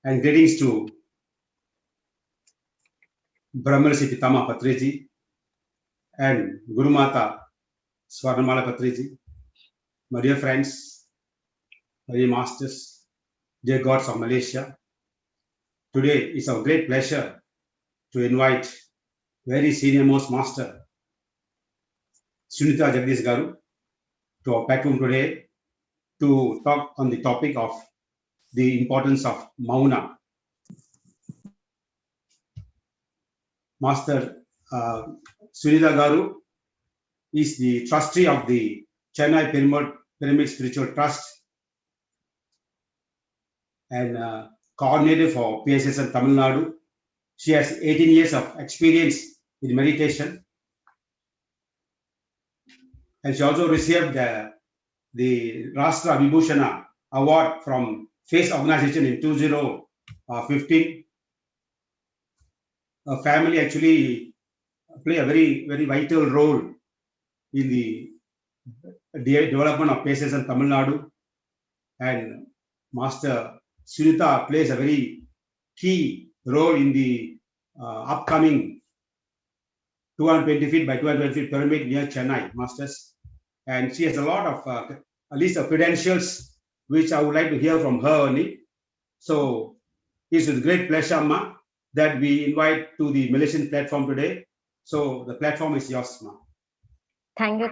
and greetings to Brahmarshi Pitama Patriji and Guru Mata Swarnamala Patriji. My dear friends, my dear masters, dear gods of Malaysia, today is our great pleasure to invite very senior most master Sunita Jagdish Garu to our platform today to talk on the topic of the importance of Mauna. Master Sunita Garu is the trustee of the Chennai Pyramid Spiritual Trust and coordinator for PSSN Tamil Nadu. She has 18 years of experience in meditation, and she also received the Rashtra Vibhushana Award from FACE organization in 2015. Her family actually play a very, very vital role in the development of PSSN Tamil Nadu, and Master Sunita plays a very key role in the upcoming 220 feet by 220 feet pyramid near Chennai, Masters. And she has a lot of, at least of credentials, which I would like to hear from her only. So it's with great pleasure, Ma, that we invite to the Malaysian platform today. So the platform is yours, Ma. Thank you,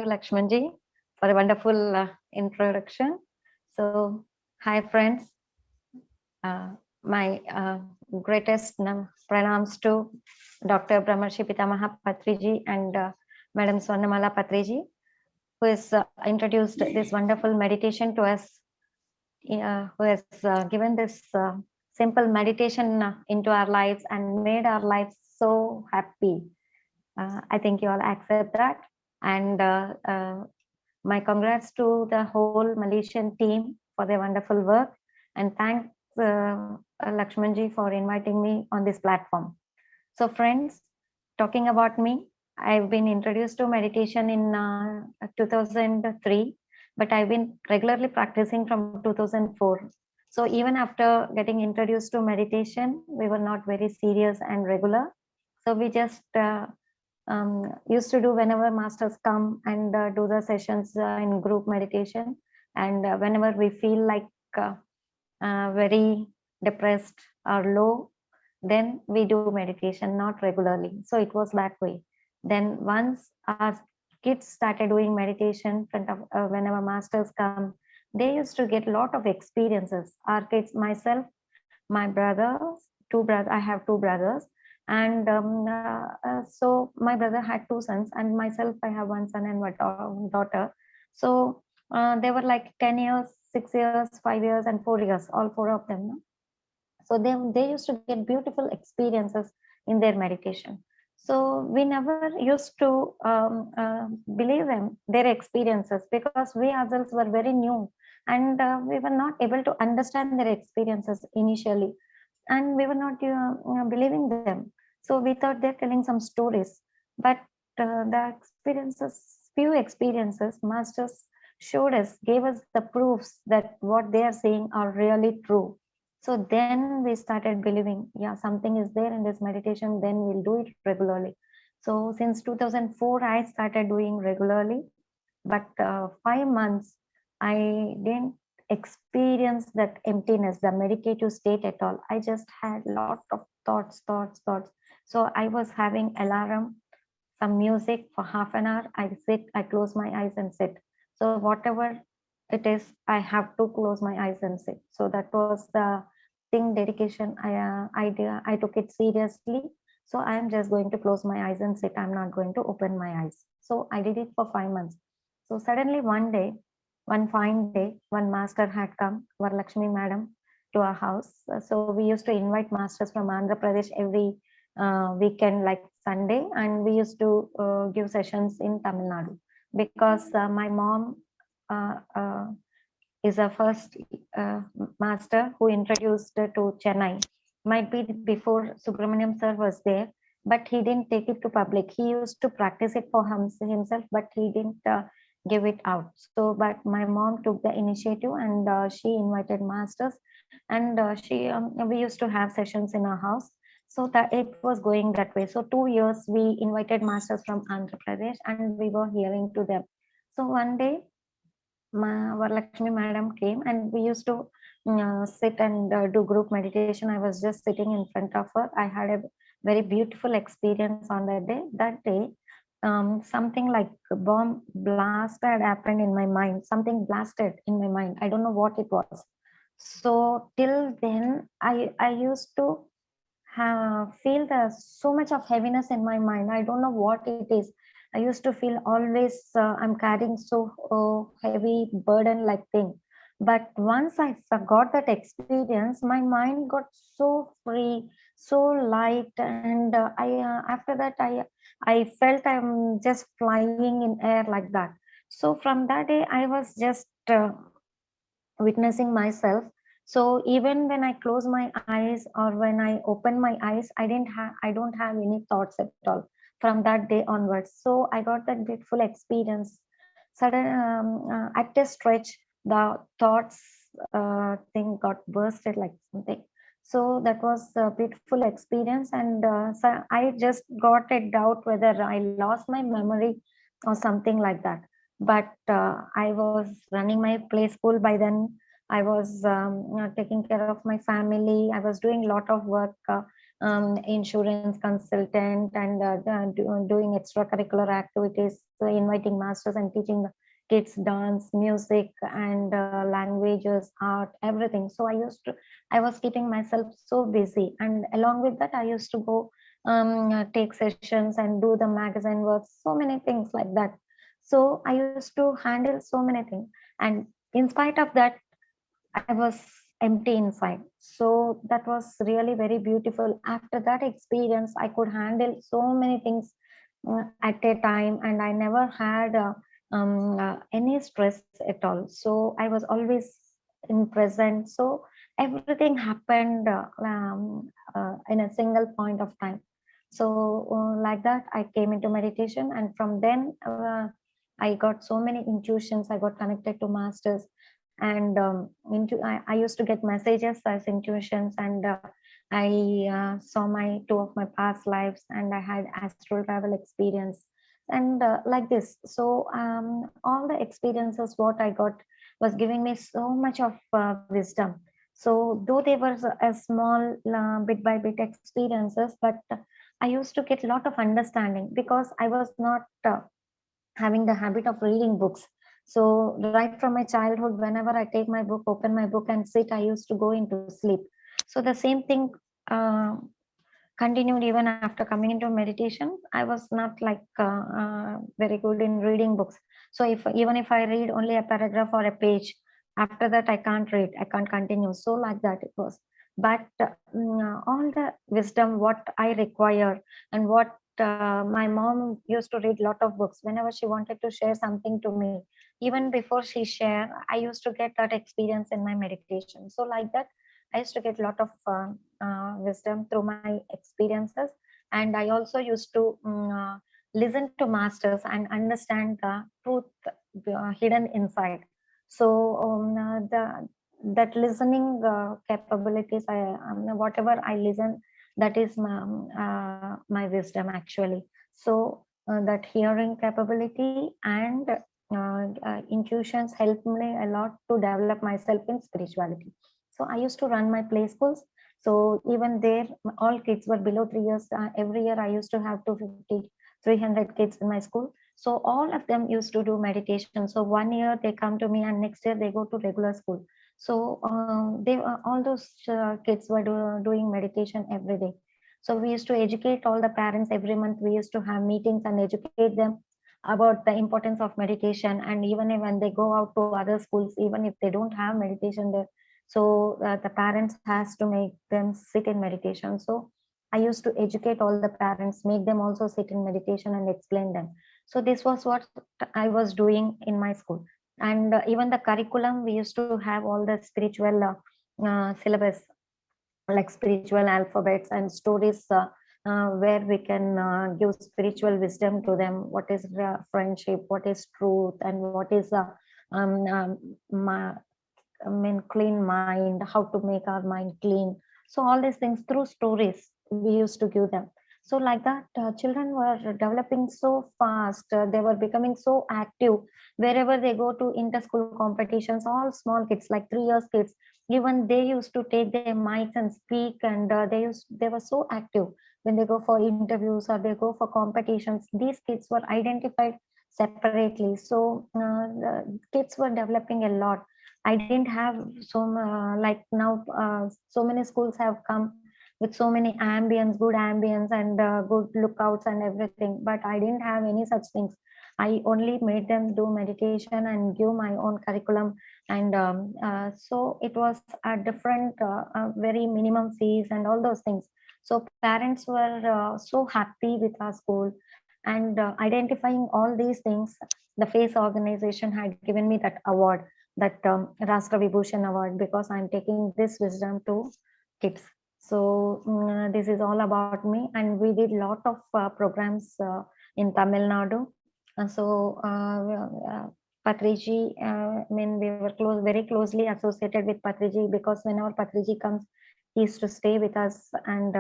Lakshmanji, for a wonderful introduction. So, hi friends. My greatest pranams to Dr. Brahmarshi Pitamaha Patriji and Madam Swarnamala Patriji, who has introduced this wonderful meditation to us, who has given this simple meditation into our lives and made our lives so happy. I think you all accept that. And my congrats to the whole Malaysian team for their wonderful work. And thanks Lakshmanji for inviting me on this platform. So friends, talking about me, I've been introduced to meditation in 2003, but I've been regularly practicing from 2004. So even after getting introduced to meditation, we were not very serious and regular. So we just used to do whenever masters come and do the sessions in group meditation. And whenever we feel like very depressed or low, then we do meditation, not regularly. So it was that way. Then once our kids started doing meditation front of whenever masters come, they used to get a lot of experiences. Our kids, myself, my brothers, I have two brothers, and so my brother had two sons, and myself, I have one son and one daughter. So they were like 10 years, 6 years, 5 years, and 4 years, all four of them. So they used to get beautiful experiences in their meditation. So we never used to believe them, their experiences, because we ourselves were very new, and we were not able to understand their experiences initially, and we were not believing them. So we thought they're telling some stories, but the few experiences, masters showed us, gave us the proofs that what they are saying are really true. So then we started believing, yeah, something is there in this meditation, then we'll do it regularly. So since 2004, I started doing regularly, but 5 months, I didn't experience that emptiness, the meditative state at all. I just had a lot of thoughts. So I was having alarm, some music for half an hour. I sit, I close my eyes and sit. So whatever it is, I have to close my eyes and sit. So that was the thing, dedication. I took it seriously. So I am just going to close my eyes and sit. I'm not going to open my eyes. So I did it for 5 months. So suddenly one fine day, one master had come, Varalakshmi Madam, to our house. So we used to invite masters from Andhra Pradesh every weekend, like Sunday, and we used to give sessions in Tamil Nadu, because my mom is a first master who introduced to Chennai. Might be before Subramaniam sir was there, but he didn't take it to public. He used to practice it for himself, but he didn't give it out. So, but my mom took the initiative, and she invited masters, and we used to have sessions in our house. So that it was going that way. So 2 years we invited masters from Andhra Pradesh, and we were hearing to them. So one day, Varalakshmi madam came, and we used to sit and do group meditation. I was just sitting in front of her. I had a very beautiful experience on that day. That day, something like a bomb blast had happened in my mind. Something blasted in my mind. I don't know what it was. So till then, I used to feel the so much of heaviness in my mind. I don't know what it is. I used to feel always I'm carrying so heavy burden like thing. But once I got that experience, my mind got so free, so light, and after that I felt I'm just flying in air like that. So from that day, I was just witnessing myself. So even when I close my eyes or when I open my eyes, I don't have any thoughts at all from that day onwards. So I got that beautiful experience. Sudden at a stretch, the thoughts thing got bursted like something. So that was a beautiful experience, and so I just got a doubt whether I lost my memory or something like that. But I was running my play school by then. I was taking care of my family. I was doing a lot of work, insurance consultant, and doing extracurricular activities, inviting masters and teaching the kids dance, music, and languages, art, everything. So I was keeping myself so busy, and along with that, I used to go take sessions and do the magazine work, so many things like that. So I used to handle so many things, and in spite of that, I was empty inside. So that was really very beautiful. After that experience, I could handle so many things at a time, and I never had any stress at all. So I was always in present. So everything happened in a single point of time. So like that, I came into meditation, and from then I got so many intuitions. I got connected to masters, and I used to get messages as intuitions, and I saw my two of my past lives, and I had astral travel experience, and like this. So all the experiences what I got was giving me so much of wisdom. So though they were a small bit by bit experiences, but I used to get a lot of understanding because I was not having the habit of reading books. So right from my childhood, whenever I take my book, open my book and sit, I used to go into sleep. So the same thing uh, continued even after coming into meditation. I was not like very good in reading books. So if even if I read only a paragraph or a page, after that I can't read, I can't continue. So like that it was. But all the wisdom what I require, and what my mom used to read a lot of books whenever she wanted to share something to me. Even before she share, I used to get that experience in my meditation. So like that, I used to get a lot of wisdom through my experiences, and I also used to listen to masters and understand the truth hidden inside. So the that listening capabilities, whatever I listen, that is my wisdom actually. So that hearing capability and intuitions helped me a lot to develop myself in spirituality. So I used to run my play schools. So even there, all kids were below 3 years. Every year, I used to have 250, 300 kids in my school. So all of them used to do meditation. So one year they come to me, and next year they go to regular school. So they all those kids were doing meditation every day. So we used to educate all the parents every month. We used to have meetings and educate them about the importance of meditation. And even when they go out to other schools, even if they don't have meditation there, so the parents has to make them sit in meditation. So I used to educate all the parents, make them also sit in meditation and explain them. So this was what I was doing in my school. And even the curriculum, we used to have all the spiritual syllabus, like spiritual alphabets and stories, where we can give spiritual wisdom to them. What is friendship, what is truth, and what is um, um, clean mind, how to make our mind clean. So all these things through stories we used to give them. So like that, children were developing so fast. They were becoming so active wherever they go to inter-school competitions. All small kids, like 3 years kids, even they used to take their mics and speak, and they were so active when they go for interviews or they go for competitions. These kids were identified separately. So kids were developing a lot. I didn't have like now so many schools have come with so many ambience, good ambience, and good lookouts and everything. But I didn't have any such things. I only made them do meditation and give my own curriculum, and so it was a different, very minimum fees and all those things. So parents were so happy with our school, and identifying all these things. The FACE organization had given me that award, that Rashtra Vibhushan Award, because I'm taking this wisdom to kids. So this is all about me, and we did lot of programs in Tamil Nadu. Patriji, we were very closely associated with Patriji, because whenever Patriji comes, he used to stay with us, and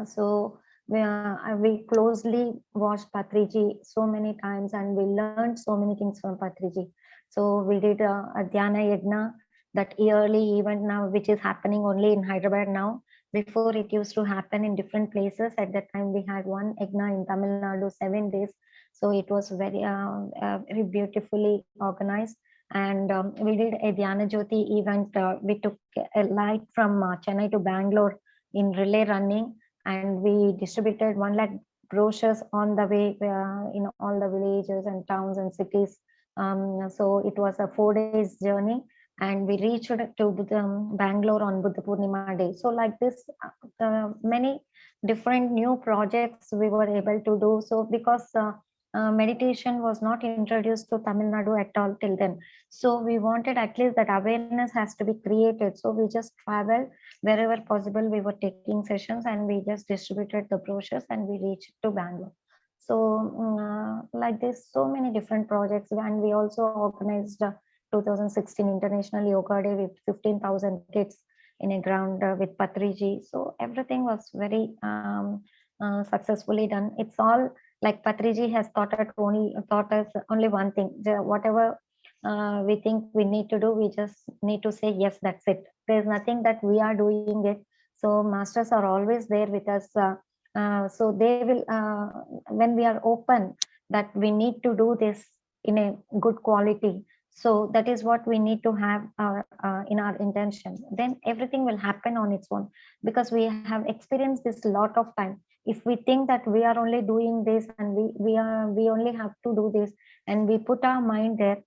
so we closely watched Patriji so many times, and we learned so many things from Patriji. So we did a Dhyana Yagna, that yearly event now, which is happening only in Hyderabad now. Before, it used to happen in different places. At that time, we had one Yagna in Tamil Nadu, 7 days. So it was very beautifully organized. And we did a Dhyana Jyoti event. We took a light from Chennai to Bangalore in relay running, and we distributed 1 lakh brochures on the way in all the villages and towns and cities. So it was a 4 days journey, and we reached to Bangalore on Buddha Purnima day. So like this, many different new projects we were able to do. So because meditation was not introduced to Tamil Nadu at all till then. So we wanted at least that awareness has to be created. So we just traveled wherever possible. We were taking sessions, and we just distributed the brochures, and we reached to Bangalore. So like this, so many different projects. And we also organized 2016 International Yoga Day with 15,000 kids in a ground with Patriji. So everything was very successfully done. It's all like Patriji has taught us only one thing: whatever we think we need to do, we just need to say yes, that's it. There's nothing that we are doing it. So masters are always there with us. So they will, when we are open that we need to do this in a good quality, so that is what we need to have in our intention, then everything will happen on its own, because we have experienced this a lot of time. If we think that we are only doing this, and we only have to do this, and we put our mind there,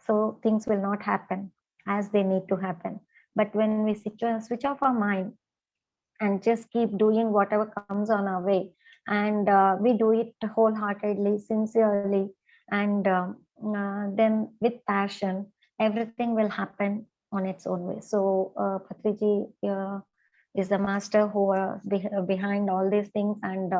so things will not happen as they need to happen. But when we switch off our mind and just keep doing whatever comes on our way, and we do it wholeheartedly, sincerely, and then with passion, everything will happen on its own way. So Patriji is the master who behind all these things, and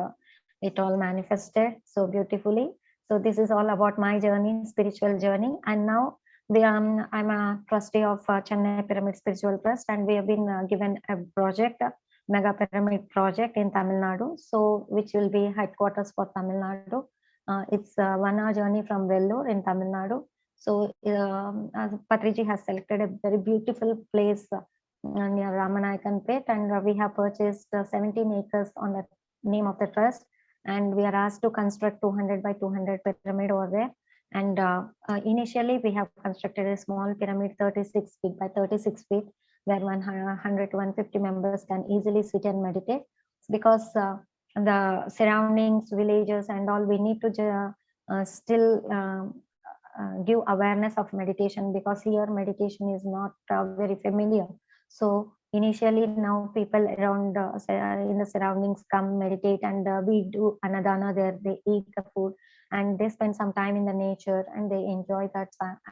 it all manifested so beautifully. So this is all about my journey, spiritual journey. And now I'm a trustee of Chennai Pyramid Spiritual Trust, and we have been given a project, Mega Pyramid project in Tamil Nadu, so which will be headquarters for Tamil Nadu. It's a 1 hour journey from Vellore in Tamil Nadu. So Patriji has selected a very beautiful place near Ramanayakan Pet, and we have purchased 17 acres on the name of the trust, and we are asked to construct 200 by 200 pyramid over there. And initially we have constructed a small pyramid, 36 feet by 36 feet, where 100 to 150 members can easily sit and meditate, because the surroundings, villages and all, we need to still give awareness of meditation, because here meditation is not very familiar. So initially now people around in the surroundings come meditate, and we do anadana there. They eat the food and they spend some time in the nature, and they enjoy that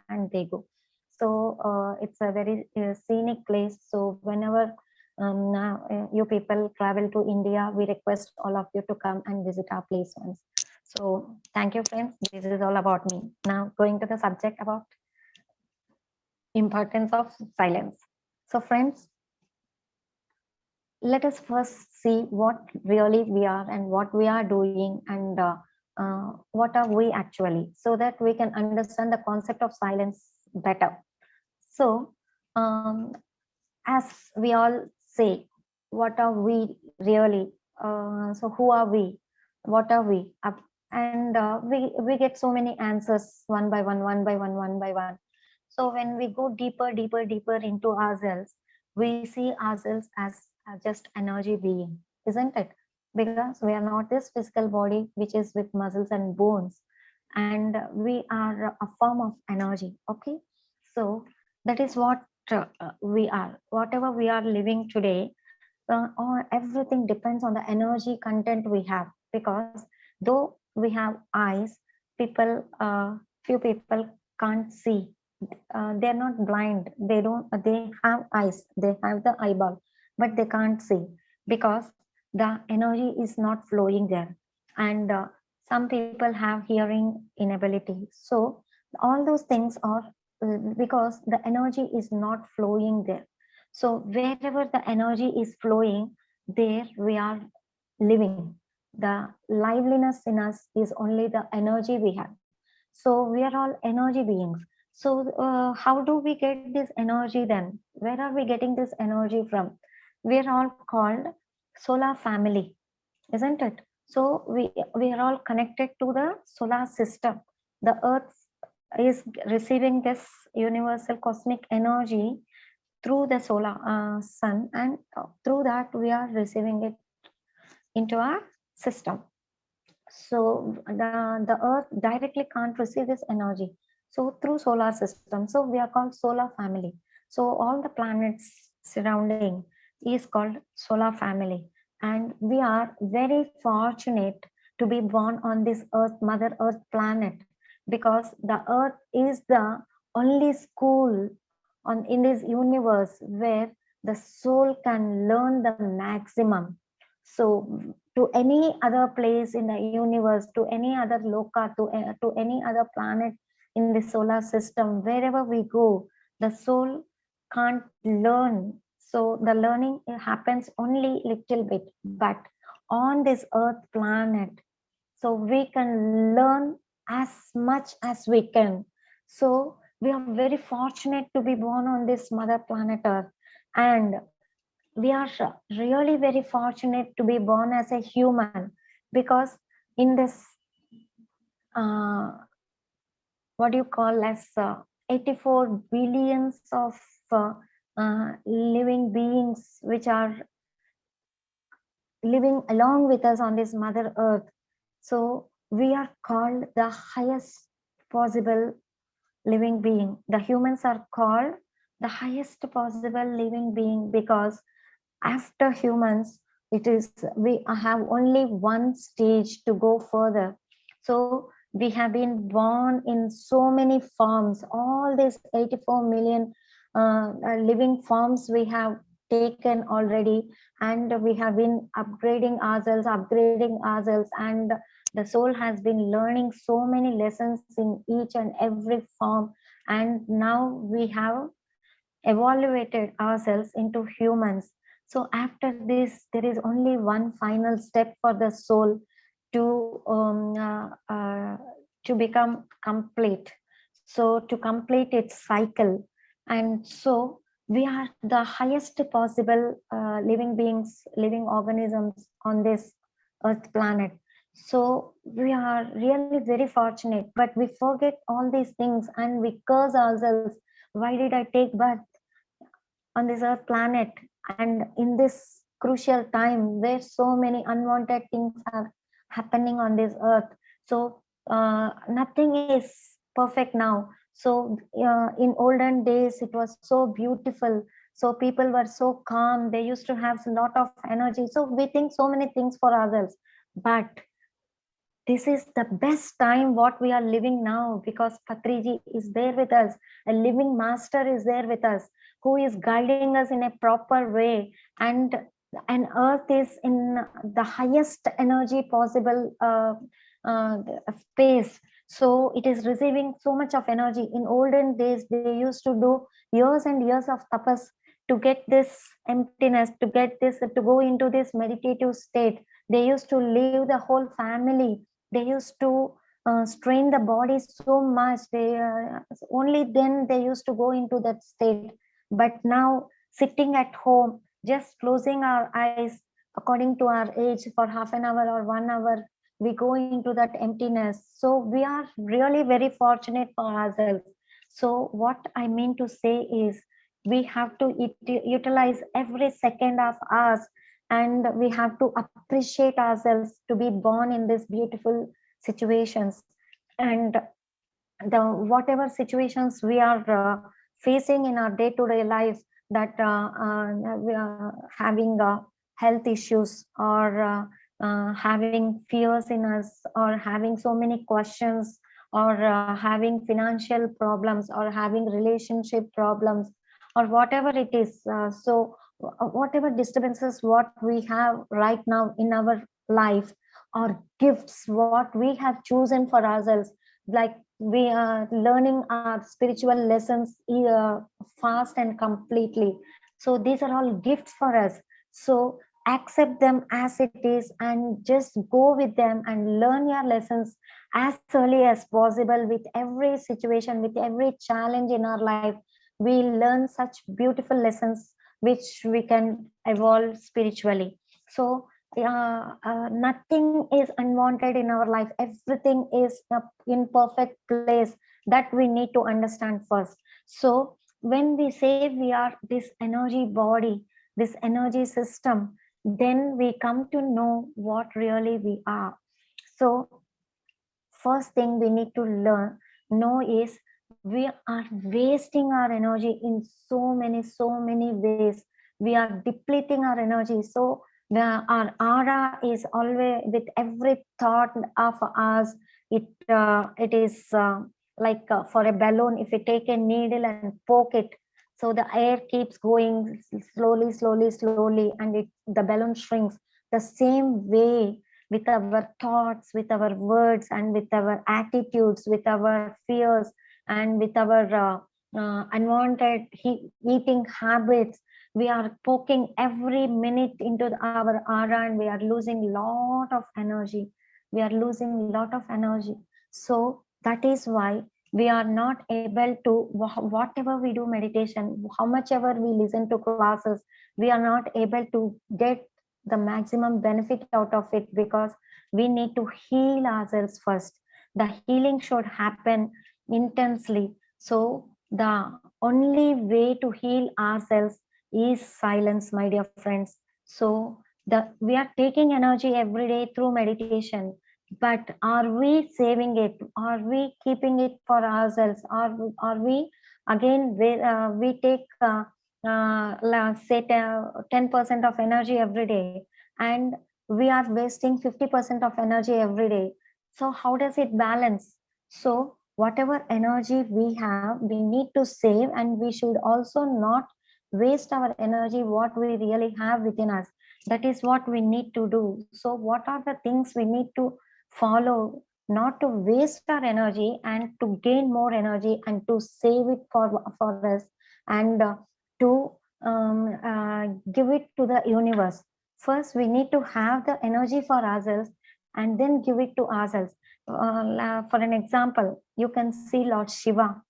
and they go. So it's a very scenic place. So whenever you people travel to India, we request all of you to come and visit our place once. So thank you, friends. This is all about me. Now going to the subject about importance of silence. So friends, let us first see what really we are and what we are doing, and what are we actually, so that we can understand the concept of silence better. So as we all say, what are we really? So who are we? What are we? And we get so many answers one by one, one by one, one by one. So when we go deeper, deeper, deeper into ourselves, we see ourselves as just energy being, isn't it? Because we are not this physical body which is with muscles and bones, and we are a form of energy. Okay, so that is what we are. Whatever we are living today, or everything depends on the energy content we have. Because though we have eyes, people, few people can't see. They're not blind. They don't. They have eyes. They have the eyeball, but they can't see because the energy is not flowing there. And some people have hearing inability. So all those things are because the energy is not flowing there. So wherever the energy is flowing, there we are living. The liveliness in us is only the energy we have. So we are all energy beings. So how do we get this energy then? Where are we getting this energy from? We are all called solar family, isn't it? So we are all connected to the solar system. The earth is receiving this universal cosmic energy through the solar sun, and through that we are receiving it into our system. So the earth directly can't receive this energy, so through solar system. So we are called solar family. So all the planets surrounding is called solar family, and we are very fortunate to be born on this earth, mother earth planet, because the earth is the only school on in this universe where the soul can learn the maximum. So to any other place in the universe, to any other loka, to any other planet in the solar system, wherever we go, the soul can't learn. So the learning happens only little bit, but on this earth planet, so we can learn as much as we can. So we are very fortunate to be born on this mother planet earth, and we are really very fortunate to be born as a human, because in this uh, what do you call as 84 billions of living beings which are living along with us on this mother earth. So we are called the highest possible living being. The humans are called the highest possible living being, because after humans, it is we have only one stage to go further. So we have been born in so many forms. All these 84 million living forms we have taken already, and we have been upgrading ourselves, and the soul has been learning so many lessons in each and every form, and now we have evaluated ourselves into humans. So after this, there is only one final step for the soul to to become complete. So to complete its cycle, and so we are the highest possible living beings, living organisms on this Earth planet. So we are really very fortunate, but we forget all these things and we curse ourselves. Why did I take birth on this earth planet, and in this crucial time where so many unwanted things are happening on this earth? So nothing is perfect now. So in olden days it was so beautiful, so people were so calm, they used to have a lot of energy, so we think so many things for ourselves. But this is the best time what we are living now, because Patriji is there with us. A living master is there with us, who is guiding us in a proper way. And earth is in the highest energy possible space. So it is receiving so much of energy. In olden days, they used to do years and years of tapas to get this emptiness, to get this, to go into this meditative state. They used to leave the whole family. They used to strain the body so much. They only then they used to go into that state. But now, sitting at home, just closing our eyes according to our age for half an hour or 1 hour, we go into that emptiness. So we are really very fortunate for ourselves. So what I mean to say is, we have to utilize every second of ours, and we have to appreciate ourselves to be born in these beautiful situations. And the whatever situations we are facing in our day-to-day life, that we are having health issues, or having fears in us, or having so many questions, or having financial problems, or having relationship problems, or whatever it is. Whatever disturbances what we have right now in our life, or gifts what we have chosen for ourselves, like we are learning our spiritual lessons fast and completely. So these are all gifts for us. So accept them as it is, and just go with them and learn your lessons as early as possible. With every situation, with every challenge in our life, we learn such beautiful lessons which we can evolve spiritually. So nothing is unwanted in our life. Everything is in perfect place. That we need to understand first. So when we say we are this energy body, this energy system, then we come to know what really we are. So first thing we need to know is, we are wasting our energy in so many ways. We are depleting our energy. So our aura is always, with every thought of ours, it is like for a balloon, if we take a needle and poke it, so the air keeps going slowly, and the balloon shrinks. The same way, with our thoughts, with our words, and with our attitudes, with our fears, and with our unwanted eating habits, we are poking every minute into our aura, and we are losing lot of energy. We are losing lot of energy. So that is why we are not able to, whatever we do meditation, how much ever we listen to classes, we are not able to get the maximum benefit out of it, because we need to heal ourselves first. The healing should happen intensely. So the only way to heal ourselves is silence, my dear friends. So we are taking energy every day through meditation, but are we saving it? Are we keeping it for ourselves? Are we again, we take say 10% of energy every day, and we are wasting 50% of energy every day. So how does it balance? So whatever energy we have, we need to save, and we should also not waste our energy what we really have within us. That is what we need to do. So what are the things we need to follow, not to waste our energy, and to gain more energy, and to save it for us, and to give it to the universe. First we need to have the energy for ourselves, and then give it to ourselves. For an example, you can see Lord Shiva.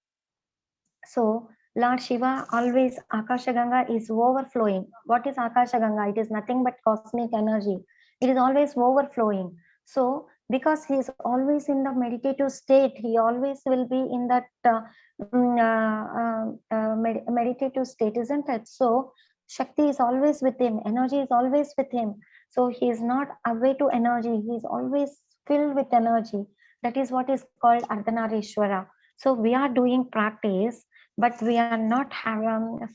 So Lord Shiva always, Akasha Ganga is overflowing. What is Akasha Ganga? It is nothing but cosmic energy. It is always overflowing. So because he is always in the meditative state, he always will be in that meditative state, isn't it? So Shakti is always with him. Energy is always with him. So he is not away to energy. He is always filled with energy. That is what is called Ardhanarishwara. So we are doing practice, but we are not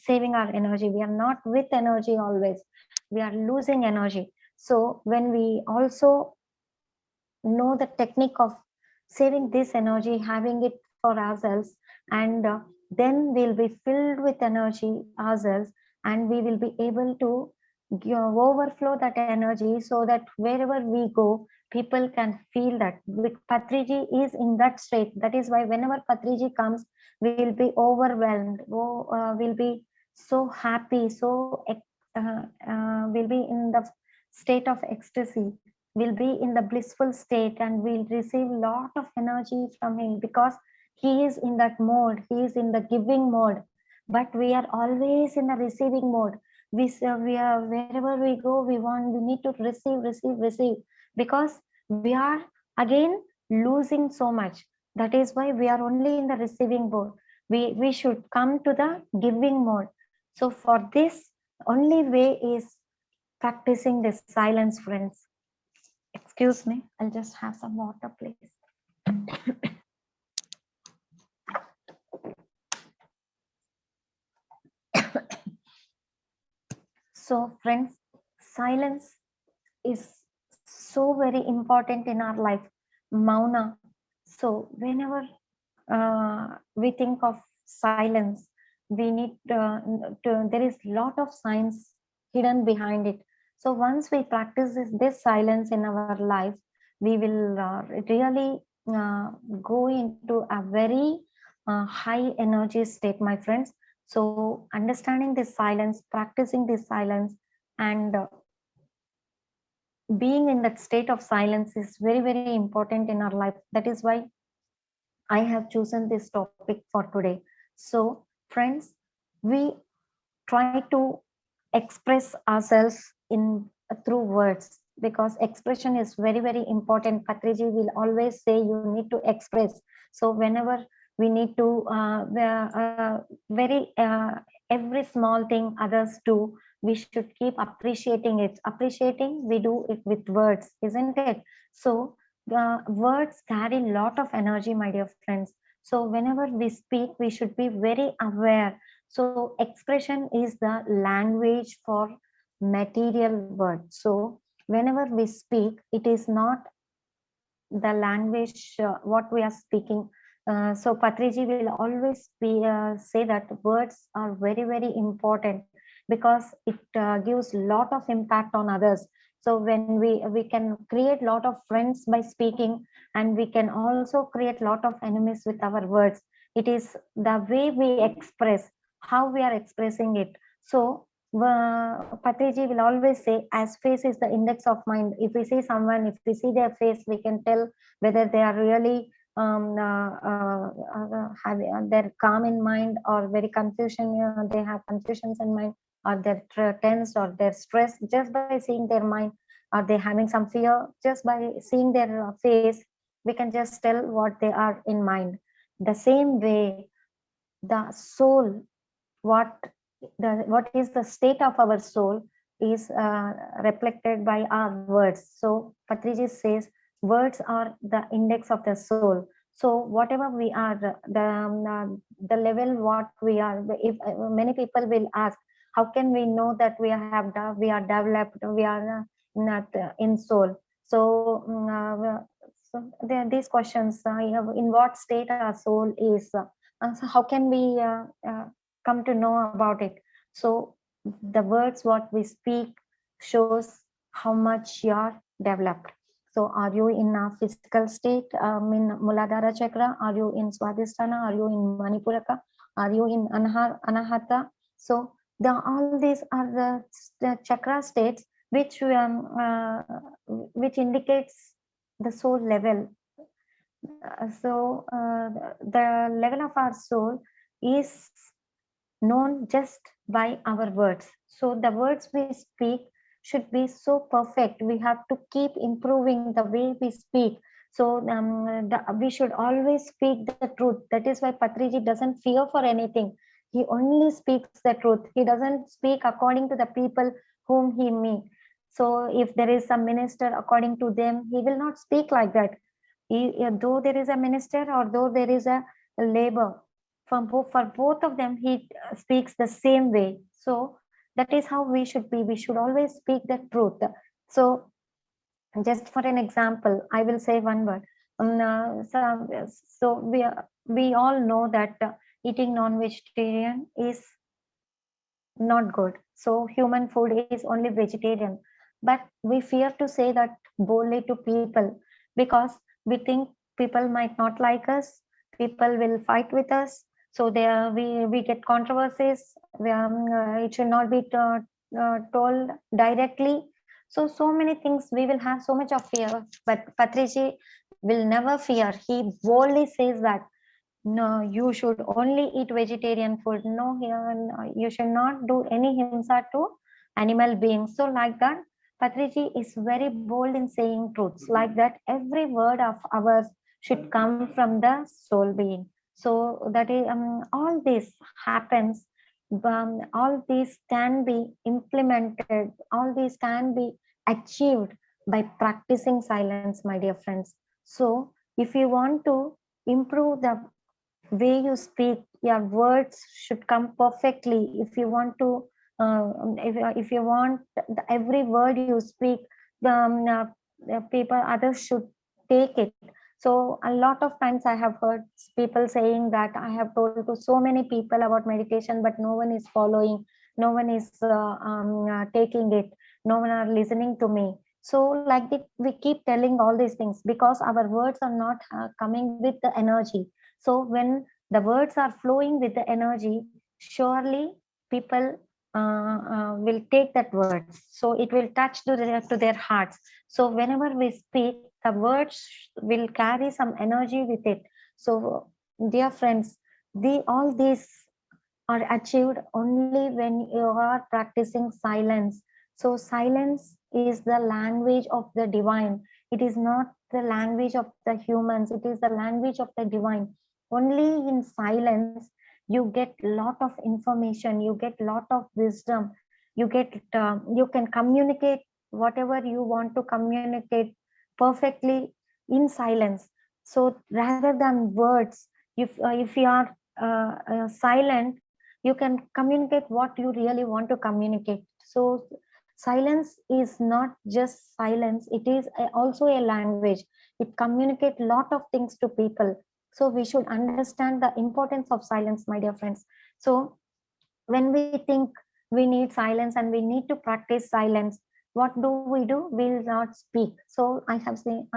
saving our energy. We are not with energy always. We are losing energy. So when we also know the technique of saving this energy, having it for ourselves, and then we'll be filled with energy ourselves, and we will be able to overflow that energy, so that wherever we go, people can feel that Patriji is in that state. That is why whenever Patriji comes, we will be overwhelmed. We'll be so happy, we'll be in the state of ecstasy. We'll be in the blissful state, and we'll receive lot of energy from him because he is in that mode. He is in the giving mode, but we are always in the receiving mode. We are wherever we go, we need to receive, because we are again losing so much. That is why we are only in the receiving mode. We should come to the giving mode. So for this, only way is practicing this silence, friends. Excuse me, I'll just have some water, please. So friends, silence is so very important in our life. Mauna. So whenever we think of silence, we need there is lot of science hidden behind it. So once we practice this silence in our life, we will really go into a very high energy state, my friends. So understanding this silence, practicing this silence, and being in that state of silence is very, very important in our life. That is why I have chosen this topic for today. So, friends, we try to express ourselves in through words, because expression is very, very important. Patriji will always say you need to express. So whenever we need to every small thing others do, we should keep appreciating it. Appreciating, we do it with words, isn't it? So words carry a lot of energy, my dear friends. So whenever we speak, we should be very aware. So expression is the language for material word. So whenever we speak, it is not the language what we are speaking. So Patriji will always say that words are very, very important, because it gives lot of impact on others. So when we can create lot of friends by speaking, and we can also create lot of enemies with our words. It is the way we express, how we are expressing it. So Patriji will always say, as face is the index of mind. If we see someone, if we see their face, we can tell whether they are really they're calm in mind, or very confusion. They have confusions in mind, or they're tense, or they're stressed. Just by seeing their mind, are they having some fear? Just by seeing their face, we can just tell what they are in mind. The same way, the soul, what is the state of our soul is reflected by our words. So Patriji says words are the index of the soul. So whatever we are, the level what we are, if many people will ask, how can we know that we are developed, we are not in soul? So, so there are these questions, in what state our soul is, so how can we come to know about it? So the words what we speak shows how much you are developed. So are you in a physical state, in Muladhara chakra? Are you in Swadhisthana? Are you in Manipuraka? Are you in Anahata? So all these are the chakra states which indicates the soul level. The level of our soul is known just by our words. So the words we speak should be so perfect. We have to keep improving the way we speak. So we should always speak the truth. That is why Patriji doesn't fear for anything. He only speaks the truth. He doesn't speak according to the people whom he meets. So if there is some minister, according to them, he will not speak like that. Though there is a minister, or though there is a labor, for both of them, he speaks the same way. So that is how we should be. We should always speak the truth. So just for an example, I will say one word. So we all know that eating non-vegetarian is not good. So human food is only vegetarian. but we fear to say that boldly to people because we think people might not like us, people will fight with us, so there we get controversies. It should not be told directly. So many things we will have so much of fear, but Patriji will never fear. He boldly says that no, you should only eat vegetarian food. No, you should not do any himsa to animal beings. So like that, Patriji is very bold in saying truths. Like that, every word of ours should come from the soul being. So that is all this happens. All these can be implemented. All these can be achieved by practicing silence, my dear friends. So if you want to improve the way you speak, your words should come perfectly. If you want to if you want every word you speak, the people others should take it. So a lot of times I have heard people saying that I have told to so many people about meditation, but no one is following, no one is taking it, no one are listening to me. So like that, we keep telling all these things because our words are not coming with the energy. So when the words are flowing with the energy, surely people will take that words. So it will touch to their hearts. So whenever we speak, the words will carry some energy with it. So dear friends, all these are achieved only when you are practicing silence. So silence is the language of the divine. It is not the language of the humans. It is the language of the divine. Only in silence you get lot of information. You get lot of wisdom. You can communicate whatever you want to communicate perfectly in silence. So rather than words, if you are silent, you can communicate what you really want to communicate. So silence is not just silence, it is also a language. It communicates lot of things to people. So we should understand the importance of silence, my dear friends. So when we think we need silence and we need to practice silence, what do? We'll not speak. So I have seen,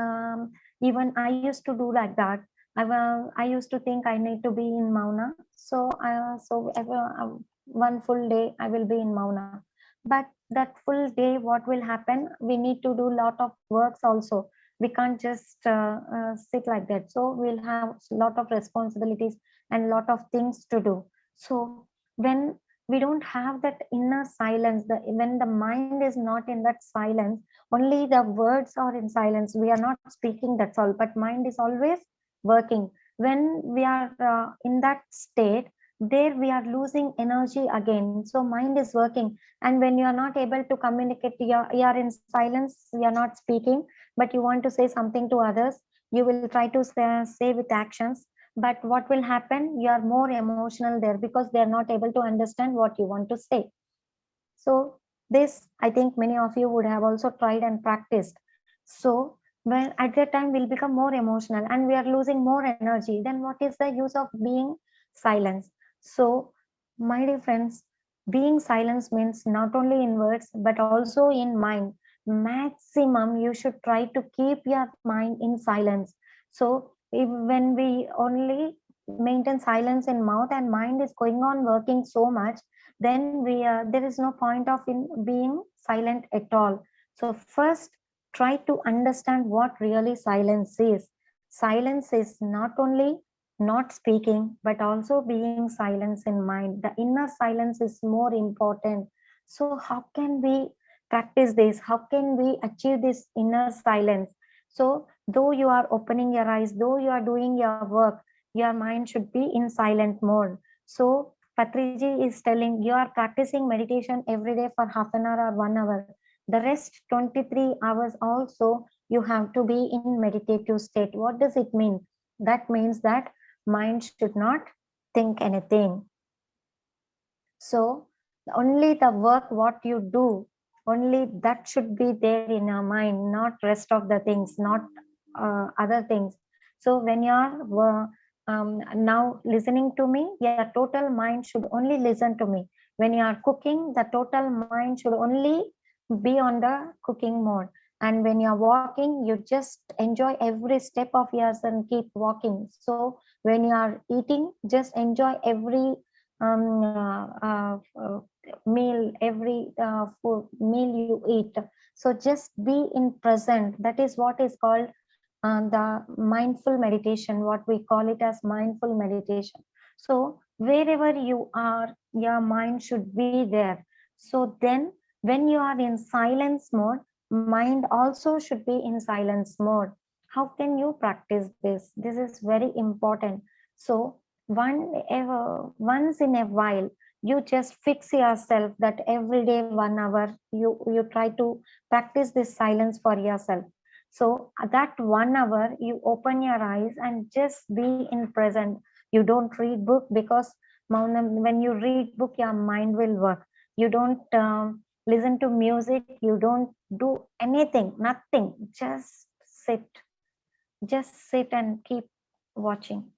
even I used to do like that. I used to think I need to be in Mauna. One full day I will be in Mauna. But that full day, what will happen? We need to do lot of works also. We can't just sit like that. So we'll have lot of responsibilities and lot of things to do. So when we don't have that inner silence, when the mind is not in that silence, only the words are in silence, we are not speaking, that's all, but mind is always working. When we are in that state, there we are losing energy again. So mind is working, and when you are not able to communicate, you are in silence, you are not speaking, but you want to say something to others, you will try to say with actions, but what will happen? You are more emotional there because they are not able to understand what you want to say. So this, I think many of you would have also tried and practiced. So when at that time we'll become more emotional and we are losing more energy, then what is the use of being silent? So my dear friends, being silence means not only in words but also in mind. Maximum you should try to keep your mind in silence. So when we only maintain silence in mouth and mind is going on working so much, then there is no point of in being silent at all. So first try to understand what really silence is. Silence is not only not speaking but also being silence in mind. The inner silence is more important. So how can we practice this? How can we achieve this inner silence? So though you are opening your eyes, though you are doing your work, your mind should be in silent mode. So Patriji is telling you are practicing meditation every day for half an hour or 1 hour. The rest 23 hours also you have to be in meditative state. What does it mean? That means that mind should not think anything. So only the work what you do, only that should be there in your mind, not rest of the things, not other things. So when you are now listening to me, your total mind should only listen to me. When you are cooking, the total mind should only be on the cooking mode. And when you're walking, you just enjoy every step of yours and keep walking. So when you are eating, just enjoy every meal, every food meal you eat. So just be in present. That is what is called the mindful meditation, what we call it as mindful meditation. So wherever you are, your mind should be there. So then when you are in silence mode, mind also should be in silence mode. How can you practice this? This is very important. So once in a while, you just fix yourself that every day 1 hour you try to practice this silence for yourself. So that 1 hour you open your eyes and just be in present. You don't read book because when you read book, your mind will work. You don't listen to music. You don't do anything, nothing. Just sit and keep watching.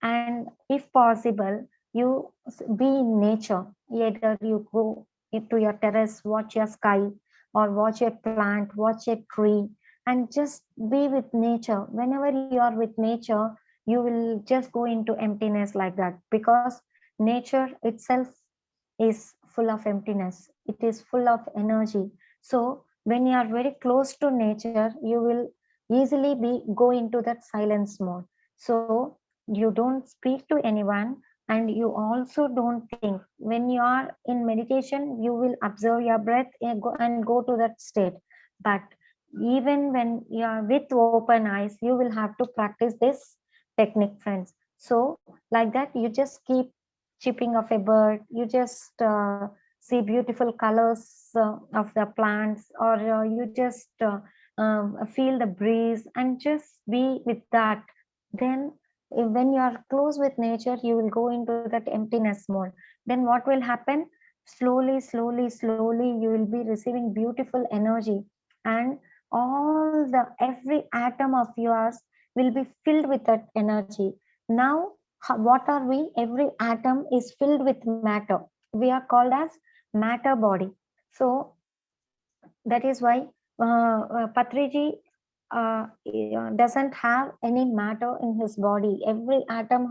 And if possible, you be in nature. Either you go into your terrace, watch your sky, or watch a plant, watch a tree, and just be with nature. Whenever you are with nature, you will just go into emptiness like that, because nature itself is full of emptiness. It is full of energy. So when you are very close to nature, you will easily be go into that silence mode. So you don't speak to anyone, and you also don't think. When you are in meditation, you will observe your breath and go to that state. But even when you are with open eyes, you will have to practice this technique, friends. So like that, you just keep chipping of a bird, you just see beautiful colors of the plants, or you just feel the breeze and just be with that. Then when you are close with nature, you will go into that emptiness mode. Then what will happen? Slowly you will be receiving beautiful energy, and every atom of yours will be filled with that energy. Now what are we? Every atom is filled with matter. We are called as matter body. So that is why Patriji doesn't have any matter in his body. Every atom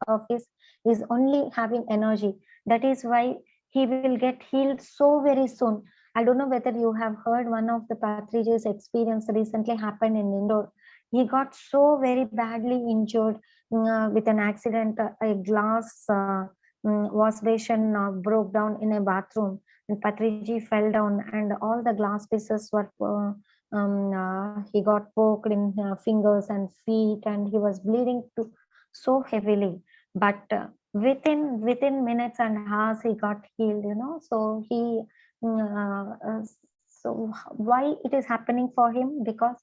of his is only having energy. That is why he will get healed so very soon. I don't know whether you have heard one of the Patriji's experience recently happened in Indore. He got so very badly injured with an accident. A glass wash basin broke down in a bathroom, and Patriji fell down, and all the glass pieces were he got poked in fingers and feet, and he was bleeding so heavily. But within minutes and hours, he got healed. So he so why it is happening for him? Because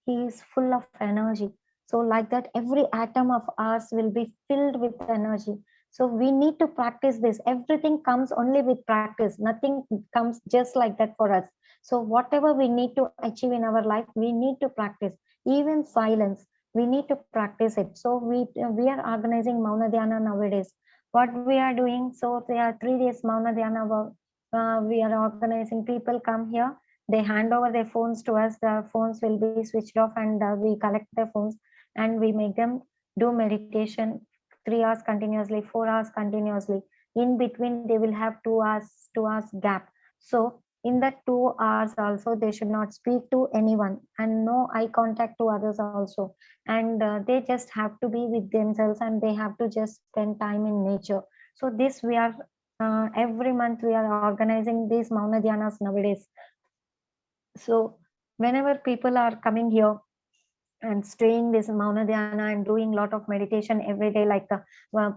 he is full of energy. So like that, every atom of ours will be filled with energy. So we need to practice this. Everything comes only with practice. Nothing comes just like that for us. So whatever we need to achieve in our life, we need to practice. Even silence, we need to practice it. So we are organizing Mauna Dhyana nowadays. What we are doing? So there are 3 days Mauna Dhyana. We are organizing. People come here. They hand over their phones to us. The phones will be switched off, and we collect their phones, and we make them do meditation 3 hours continuously, 4 hours continuously. In between, they will have 2 hours gap. So in that 2 hours also, they should not speak to anyone, and no eye contact to others also. And they just have to be with themselves, and they have to just spend time in nature. So this we are every month we are organizing these Mauna Dhyanas nowadays. So whenever people are coming here and staying this Mauna Dhyana and doing lot of meditation every day, like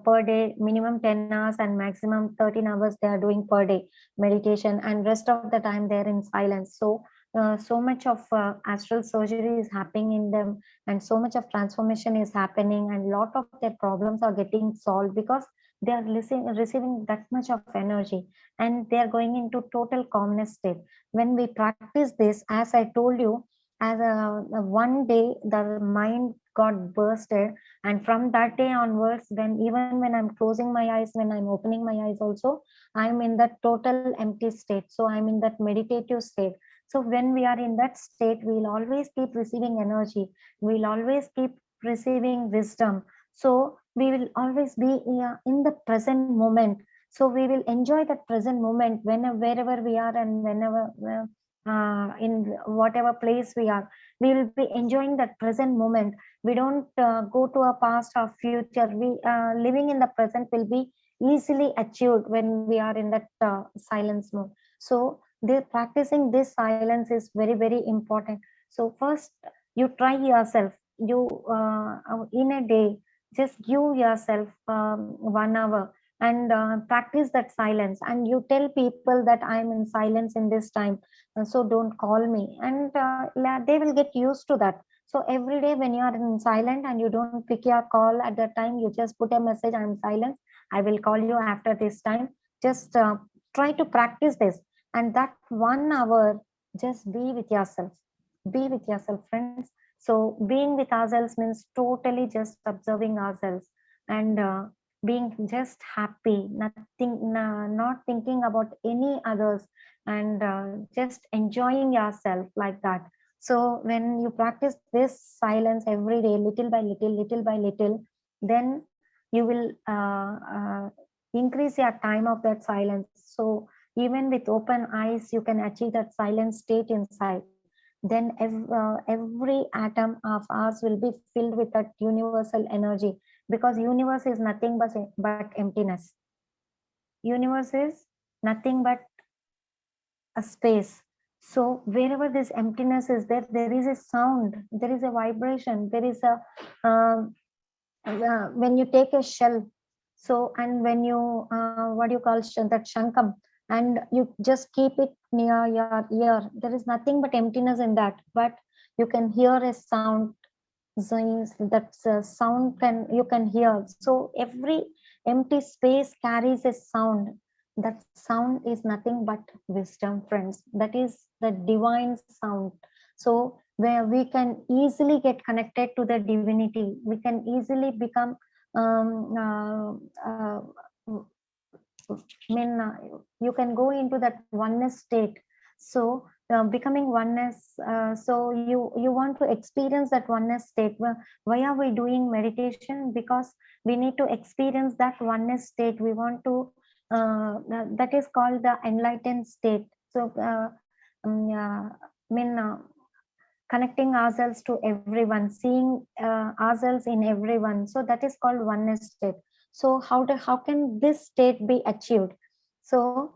per day, minimum 10 hours and maximum 13 hours they are doing per day meditation, and rest of the time they're in silence. So so much of astral surgery is happening in them, and so much of transformation is happening, and lot of their problems are getting solved because they are receiving that much of energy, and they are going into total calmness state. When we practice this, as I told you, as one day the mind got bursted. And from that day onwards, even when I'm closing my eyes, when I'm opening my eyes also, I'm in that total empty state. So I'm in that meditative state. So when we are in that state, we'll always keep receiving energy. We'll always keep receiving wisdom. So we will always be in the present moment. So we will enjoy that present moment wherever we are, and whenever in whatever place we are, we will be enjoying that present moment. We don't go to a past or future. We living in the present will be easily achieved when we are in that silence mode. So practicing this silence is very, very important. So first, you try yourself. You in a day, just give yourself 1 hour and practice that silence. And you tell people that I'm in silence in this time, so don't call me. And they will get used to that. So every day when you are in silent and you don't pick your call at that time, you just put a message, I'm silent, I will call you after this time. Just try to practice this. And that 1 hour, just be with yourself. Be with yourself, friends. So being with ourselves means totally just observing ourselves and being just happy, not thinking about any others, and just enjoying yourself like that. So when you practice this silence every day, little by little by little, then you will increase your time of that silence. So even with open eyes, you can achieve that silent state inside. Then every atom of ours will be filled with that universal energy, because universe is nothing but emptiness. Universe is nothing but a space. So wherever this emptiness is there, there is a sound, there is a vibration, there is a when you take a shell, so and when you what do you call that shankam, and you just keep it near your ear, there is nothing but emptiness in that, but you can hear a sound. That sound you can hear. So every empty space carries a sound. That sound is nothing but wisdom, friends. That is the divine sound. So where we can easily get connected to the divinity, we can easily become um, uh, uh, you can go into that oneness state. So becoming oneness, so you want to experience that oneness state. Why are we doing meditation? Because we need to experience that oneness state. We want to that is called the enlightened state. So connecting ourselves to everyone, seeing ourselves in everyone, so that is called oneness state. So how can this state be achieved? So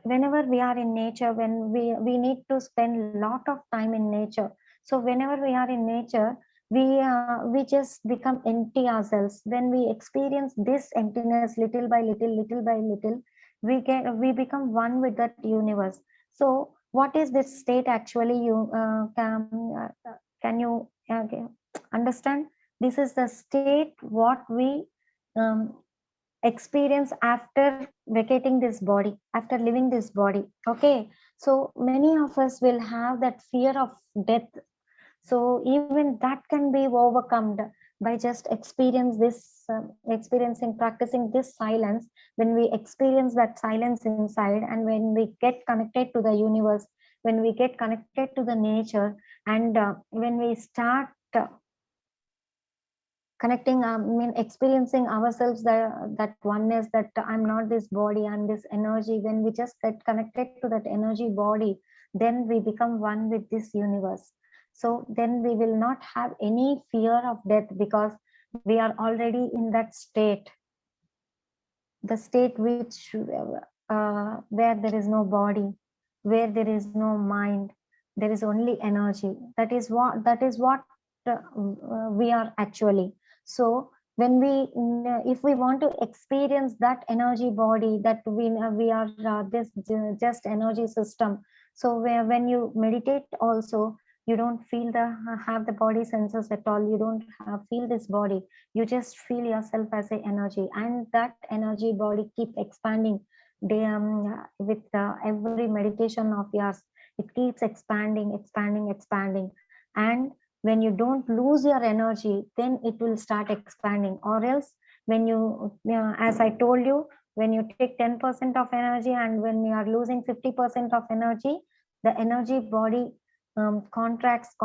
whenever we are in nature, when we need to spend a lot of time in nature. So whenever we are in nature, we just become empty ourselves. When we experience this emptiness little by little by little, we become one with that universe. So what is this state actually? You can you understand? This is the state what we um, experience after vacating this body, after leaving this body. Okay, so many of us will have that fear of death. So even that can be overcome by just practicing this silence. When we experience that silence inside, and when we get connected to the universe, when we get connected to the nature, and when we start connecting, experiencing ourselves, that oneness, that I'm not this body, I'm this energy. When we just get connected to that energy body, then we become one with this universe. So then we will not have any fear of death, because we are already in that state, the state which where there is no body, where there is no mind, there is only energy. That is what we are actually. So when if we want to experience that energy body, that we are this just energy system. So when you meditate also, you don't feel have the body senses at all. You don't feel this body. You just feel yourself as a energy, and that energy body keep expanding with every meditation of yours. It keeps expanding, expanding, expanding. And When you don't lose your energy, then it will start expanding. Or else, when you as I told you, when you take 10% of energy and when you are losing 50% of energy, the energy body contracts,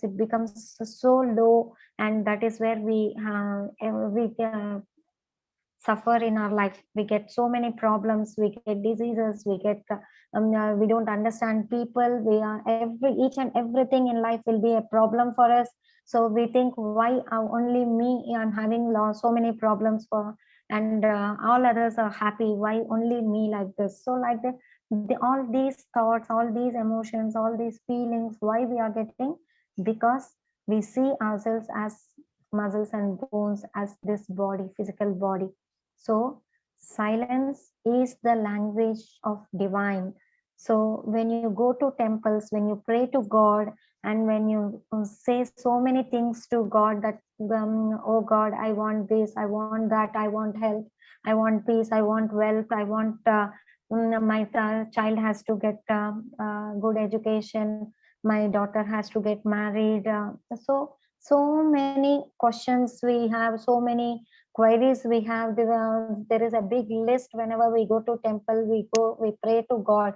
it becomes so low, and that is where we suffer in our life. We get so many problems, we get diseases, we don't understand people, we are each and everything in life will be a problem for us. So we think, why only me I'm having lost so many problems for, and all others are happy, why only me like this? So like all these thoughts, all these emotions, all these feelings, why we are getting? Because we see ourselves as muscles and bones, as this body, physical body. So silence is the language of divine. So when you go to temples, when you pray to God, and when you say so many things to God that, oh God, I want this, I want that, I want help, I want peace, I want wealth, I want my child has to get good education, my daughter has to get married. So many questions we have, so many queries we have. There is a big list. Whenever we go to temple, we pray to God,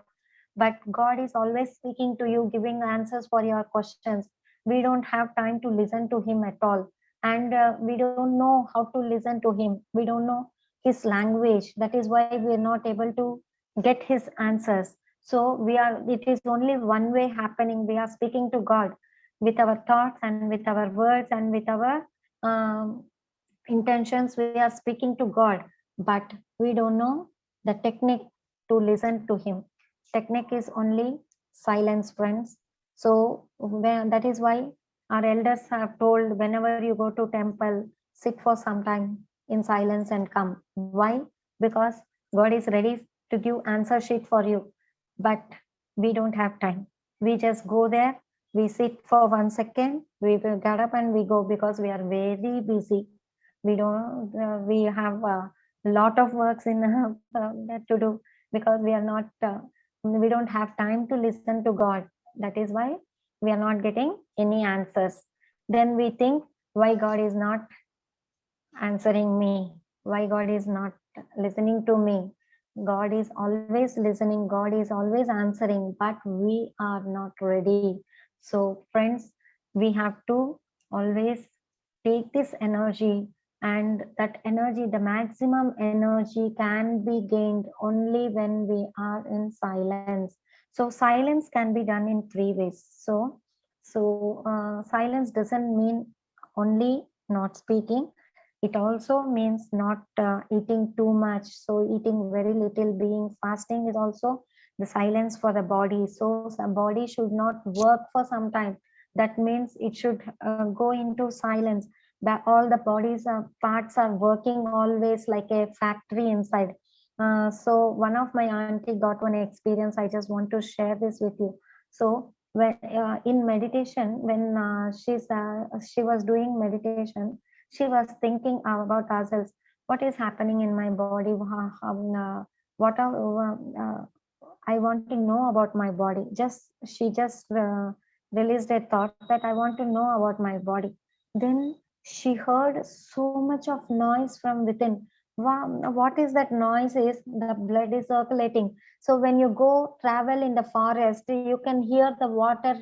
but God is always speaking to you, giving answers for your questions. We don't have time to listen to him at all, and we don't know how to listen to him. We don't know his language. That is why we are not able to get his answers. So it is only one way happening. We are speaking to God with our thoughts and with our words and with our um, intentions. We are speaking to God, but we don't know the technique to listen to him. Technique is only silence, friends. So that is why our elders have told, whenever you go to temple, sit for some time in silence and come. Why? Because God is ready to give answer sheet for you, but we don't have time. We just go there, we sit for 1 second, we will get up and we go, because we are very busy. We don't we have a lot of works in to do, because we don't have time to listen to God. That is why we are not getting any answers. Then we think, why God is not answering me, why God is not listening to me? God is always listening, God is always answering, but we are not ready. So friends, we have to always take this energy, and that energy, the maximum energy, can be gained only when we are in silence. So silence can be done in 3 ways. So silence doesn't mean only not speaking. It also means not eating too much. So eating very little, being fasting is also the silence for the body. So the body should not work for some time. That means it should go into silence. That all the body's parts are working always like a factory inside. So one of my auntie got one experience. I just want to share this with you. So when in meditation, when she was doing meditation, she was thinking about ourselves. What is happening in my body? What are I want to know about my body. She just released a thought that I want to know about my body. Then she heard so much of noise from within. Wow, what is that noise? Is the blood is circulating. So when you go travel in the forest, you can hear the water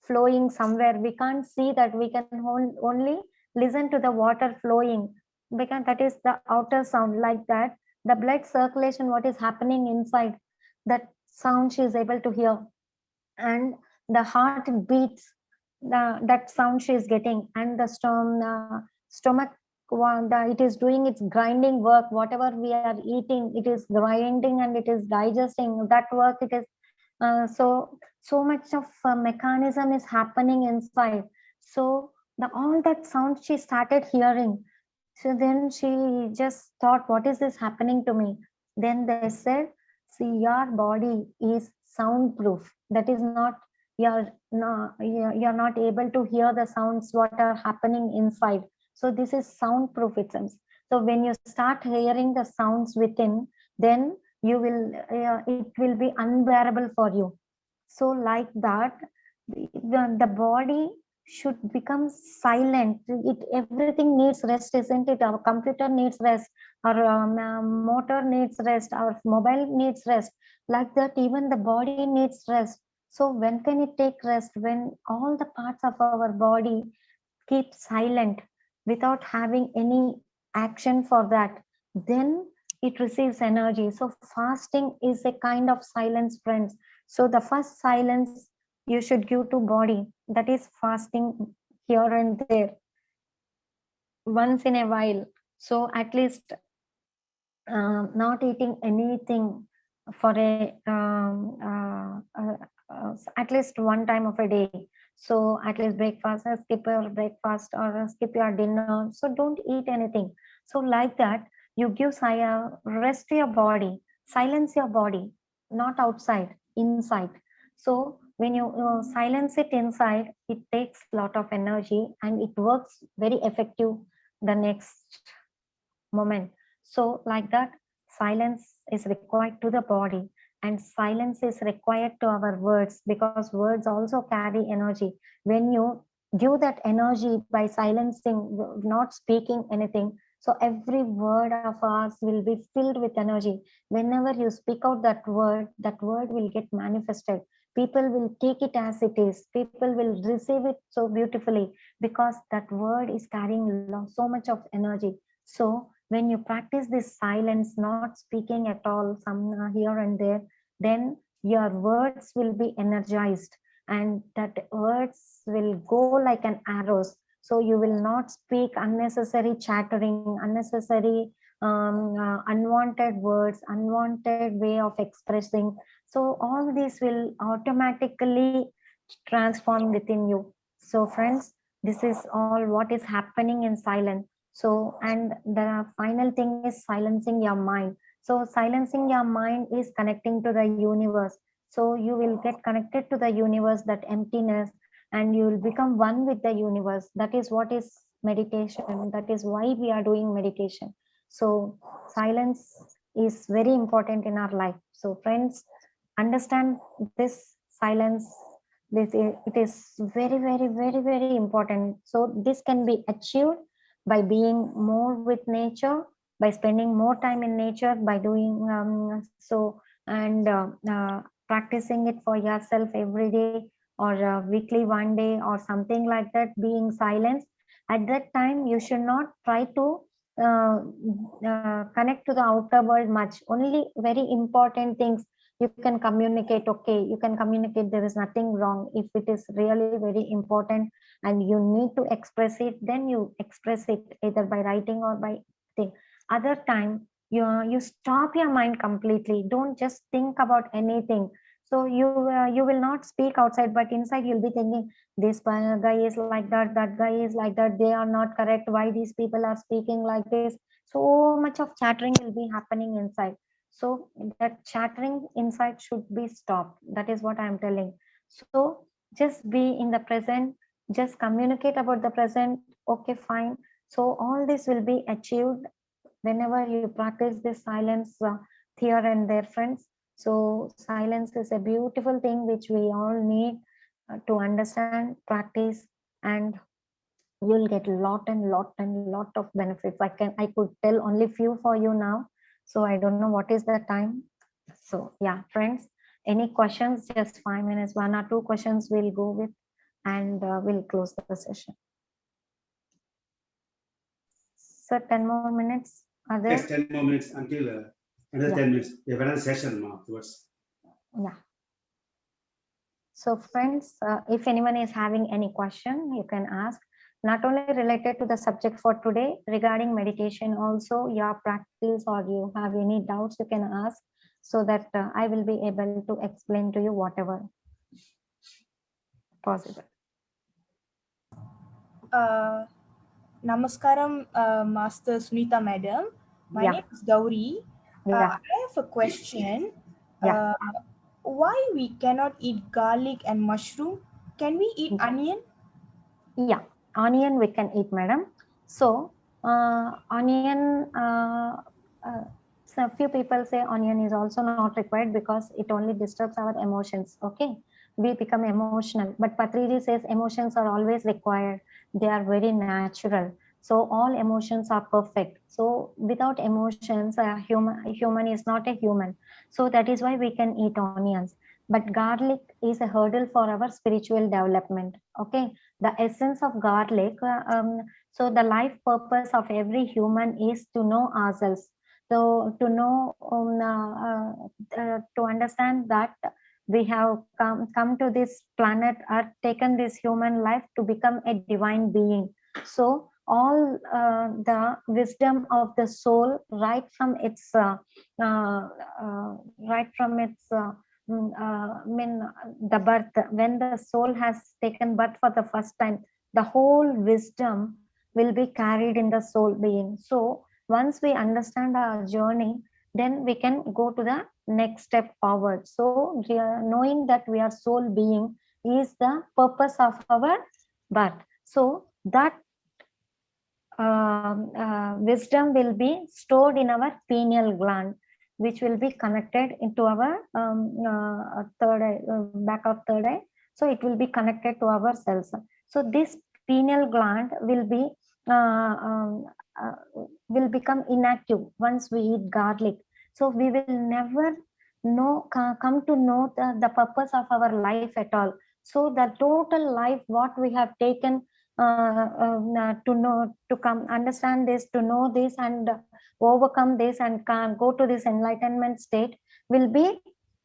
flowing somewhere. We can't see that. We can only listen to the water flowing, because that is the outer sound. Like that, the blood circulation, what is happening inside, that sound she is able to hear. And the heart beats, that sound she is getting. And the stomach, it is doing its grinding work. Whatever we are eating, it is grinding and it is digesting that work. It is so much of mechanism is happening inside. So all that sound she started hearing. So then she just thought, what is this happening to me? Then they said, see, your body is soundproof. That is not, you're not able to hear the sounds what are happening inside. So this is soundproof itself. So when you start hearing the sounds within, then it will be unbearable for you. So like that, the body should become silent. Everything needs rest, isn't it? Our computer needs rest, our motor needs rest, our mobile needs rest. Like that, even the body needs rest. So when can it take rest? When all the parts of our body keep silent without having any action for that, then it receives energy. So fasting is a kind of silence, friends. So the first silence you should give to body, that is fasting here and there, once in a while. So at least not eating anything for at least one time of a day. So at least breakfast, skip your breakfast or skip your dinner. So don't eat anything. So like that, you give rest to your body, silence your body, not outside, inside. So when you silence it inside, it takes a lot of energy and it works very effective the next moment. So like that, silence is required to the body and silence is required to our words, because words also carry energy. When you give that energy by silencing, not speaking anything, so every word of ours will be filled with energy. Whenever you speak out that word will get manifested. People will take it as it is. People will receive it so beautifully, because that word is carrying so much of energy. So when you practice this silence, not speaking at all, some here and there, then your words will be energized and that words will go like an arrows. So you will not speak unnecessary chattering, unnecessary unwanted words, unwanted way of expressing. So all this will automatically transform within you. So friends, this is all what is happening in silence. So, and the final thing is silencing your mind. So silencing your mind is connecting to the universe. So you will get connected to the universe, that emptiness, and you will become one with the universe. That is what is meditation. That is why we are doing meditation. So silence is very important in our life. So friends, understand this silence. It is very, very, very, very important. So this can be achieved by being more with nature, by spending more time in nature, by doing so, and practicing it for yourself every day or weekly one day or something like that, being silent. At that time, you should not try to connect to the outer world much. Only very important things you can communicate. Okay, you can communicate, there is nothing wrong. If it is really very important and you need to express it, then you express it either by writing or by thing. Other time, you stop your mind completely. Don't just think about anything. So you will not speak outside, but inside you'll be thinking, this guy is like that guy is like that, they are not correct, why these people are speaking like this. So much of chattering will be happening inside. So that chattering inside should be stopped. That is what I am telling. So just be in the present, just communicate about the present. Okay, fine. So all this will be achieved whenever you practice this silence here and there, friends. So silence is a beautiful thing which we all need to understand, practice, and you'll get lot of benefits. I could tell only few for you now. So I don't know what is the time. So yeah, friends, any questions? Just 5 minutes, 1 or 2 questions we'll go with, and we'll close the session. So 10 more minutes are there? Yes, 10 more minutes until another Yeah. 10 minutes. We have another session afterwards. Yeah. So friends, if anyone is having any question, you can ask. Not only related to the subject for today, regarding meditation also, your practice, or you have any doubts, you can ask, so that I will be able to explain to you whatever possible. Namaskaram, Master Sunita Madam. My Yeah. name is Gauri. Yeah. I have a question. Yeah. Why we cannot eat garlic and mushroom? Can we eat onion? Yeah, onion we can eat, madam. So onion, so few people say onion is also not required because it only disturbs our emotions. Okay, we become emotional. But Patriji says emotions are always required. They are very natural. So all emotions are perfect. So without emotions, a human is not a human. So that is why we can eat onions. But garlic is a hurdle for our spiritual development. Okay, the essence of garlic. So the life purpose of every human is to know ourselves. So to know, to understand that we have come to this planet Earth, taken this human life to become a divine being. So all the wisdom of the soul, right from its uh, right from its mean the birth, when the soul has taken birth for the first time, the whole wisdom will be carried in the soul being. So once we understand our journey, then we can go to the next step forward. So knowing that we are soul being is the purpose of our birth. So that wisdom will be stored in our pineal gland, which will be connected into our third eye, back of third eye. So it will be connected to our cells. So this pineal gland uh, um, uh, will become inactive once we eat garlic. So we will never come to know the purpose of our life at all. So the total life what we have taken to know, to come understand this, to know this and overcome this and can go to this enlightenment state will be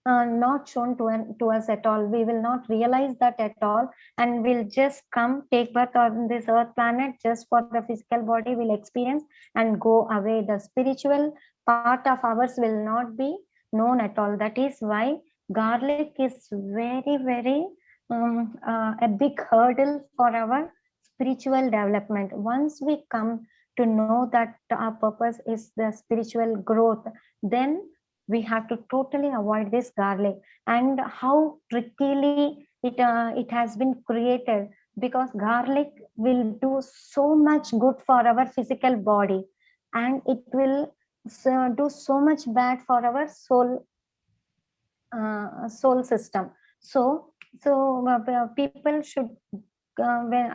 not shown to us at all. We will not realize that at all, and we'll just come take birth on this earth planet just for the physical body will experience and go away. The spiritual part of ours will not be known at all. That is why garlic is very a big hurdle for our spiritual development. Once we come to know that our purpose is the spiritual growth, then we have to totally avoid this garlic. And how trickily it has been created, because garlic will do so much good for our physical body, and it will do so much bad for our soul system. So people should,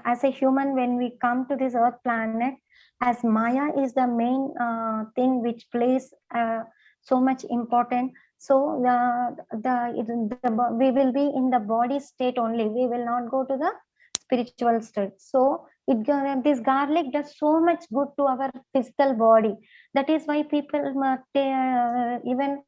as a human, when we come to this earth planet, as Maya is the main thing which plays so much important. So we will be in the body state only, we will not go to the spiritual state. So this garlic does so much good to our physical body. That is why people even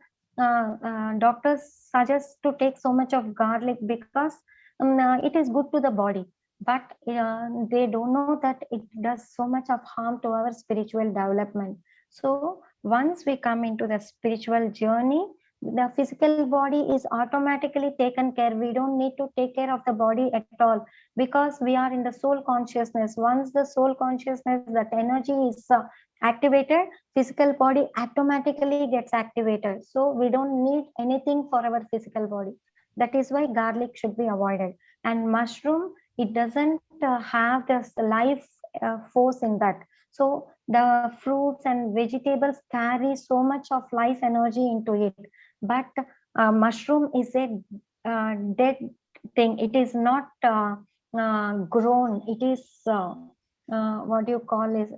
doctors suggest to take so much of garlic, because it is good to the body. But they don't know that it does so much of harm to our spiritual development. So once we come into the spiritual journey, the physical body is automatically taken care. We don't need to take care of the body at all, because we are in the soul consciousness. Once the soul consciousness, that energy is activated, physical body automatically gets activated. So we don't need anything for our physical body. That is why garlic should be avoided. And mushroom, it doesn't have this life force in that. So the fruits and vegetables carry so much of life energy into it, but mushroom is a dead thing. It is not grown. It is what you call is